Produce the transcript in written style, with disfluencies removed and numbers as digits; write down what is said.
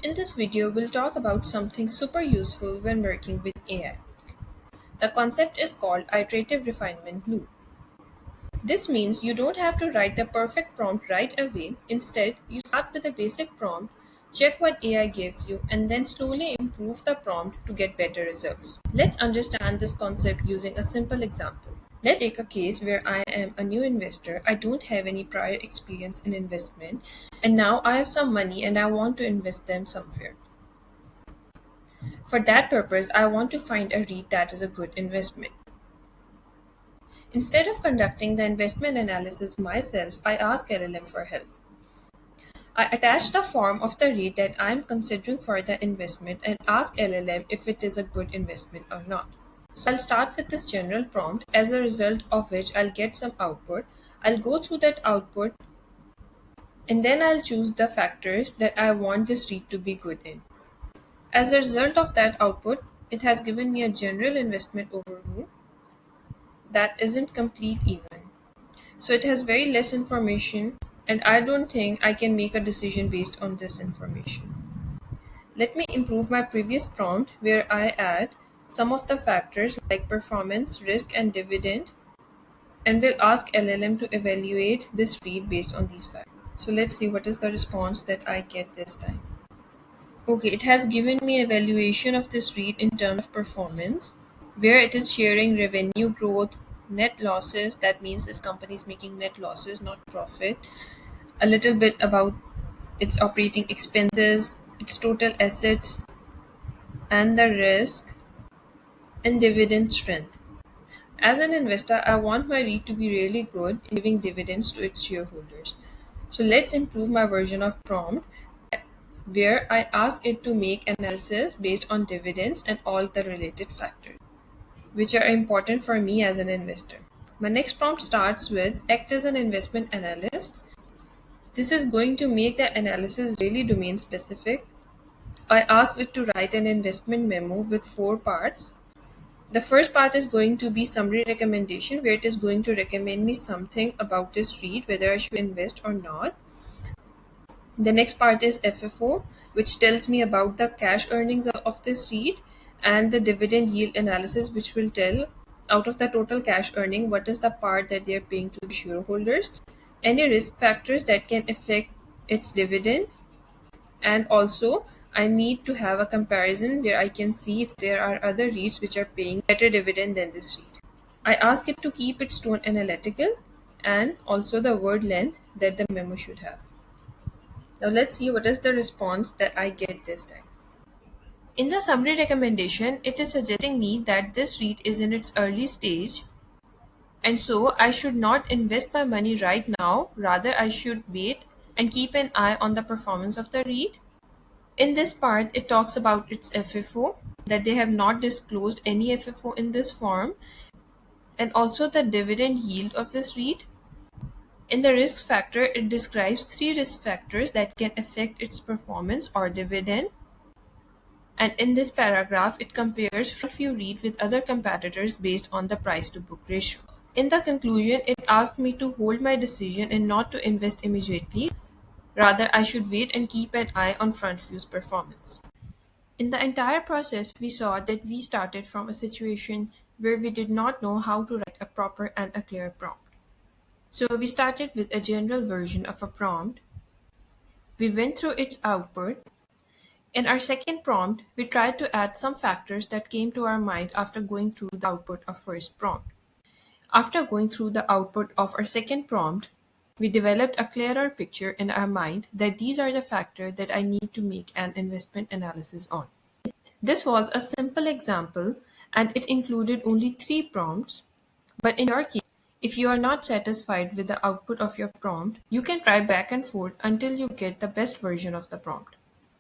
In this video, we'll talk about something super useful when working with AI. The concept is called iterative refinement loop. This means you don't have to write the perfect prompt right away. Instead, you start with a basic prompt, check what AI gives you, and then slowly improve the prompt to get better results. Let's understand this concept using a simple example. Let's take a case where I am a new investor. I don't have any prior experience in investment, and now I have some money and I want to invest them somewhere. For that purpose, I want to find a REIT that is a good investment. Instead of conducting the investment analysis myself, I ask LLM for help. I attach the form of the REIT that I am considering for the investment and ask LLM if it is a good investment or not. So I'll start with this general prompt, as a result of which I'll get some output. I'll go through that output and then I'll choose the factors that I want this REIT to be good in. As a result of that output, it has given me a general investment overview that isn't complete even. So it has very less information, and I don't think I can make a decision based on this information. Let me improve my previous prompt where I add some of the factors like performance, risk, and dividend, and will ask LLM to evaluate this read based on these factors. So let's see what is the response that I get this time. Okay, it has given me evaluation of this REIT in terms of performance, where it is sharing revenue growth, net losses. That means this company is making net losses, not profit. A little bit about its operating expenses, its total assets, and the risk and dividend strength. As an investor, I want my REIT to be really good in giving dividends to its shareholders. So let's improve my version of prompt where I ask it to make analysis based on dividends and all the related factors, which are important for me as an investor. My next prompt starts with act as an investment analyst. This is going to make the analysis really domain specific. I asked it to write an investment memo with 4 parts. The first part is going to be summary recommendation, where it is going to recommend me something about this REIT, whether I should invest or not. The next part is FFO, which tells me about the cash earnings of this REIT, and the dividend yield analysis, which will tell out of the total cash earning what is the part that they are paying to the shareholders, any risk factors that can affect its dividend, and also I need to have a comparison where I can see if there are other REITs which are paying better dividend than this REIT. I ask it to keep its tone analytical and also the word length that the memo should have. Now let's see what is the response that I get this time. In the summary recommendation, it is suggesting me that this REIT is in its early stage, and so I should not invest my money right now. Rather, I should wait and keep an eye on the performance of the REIT. In this part, it talks about its FFO, that they have not disclosed any FFO in this form, and also the dividend yield of this REIT. In the risk factor, it describes 3 risk factors that can affect its performance or dividend. And in this paragraph, it compares FrontView REIT with other competitors based on the price to book ratio. In the conclusion, it asked me to hold my decision and not to invest immediately. Rather, I should wait and keep an eye on FrontView's performance. In the entire process, we saw that we started from a situation where we did not know how to write a proper and a clear prompt. So we started with a general version of a prompt. We went through its output. In our second prompt, we tried to add some factors that came to our mind after going through the output of first prompt. After going through the output of our second prompt, we developed a clearer picture in our mind that these are the factors that I need to make an investment analysis on. This was a simple example and it included only 3 prompts, but in your case, if you are not satisfied with the output of your prompt, you can try back and forth until you get the best version of the prompt.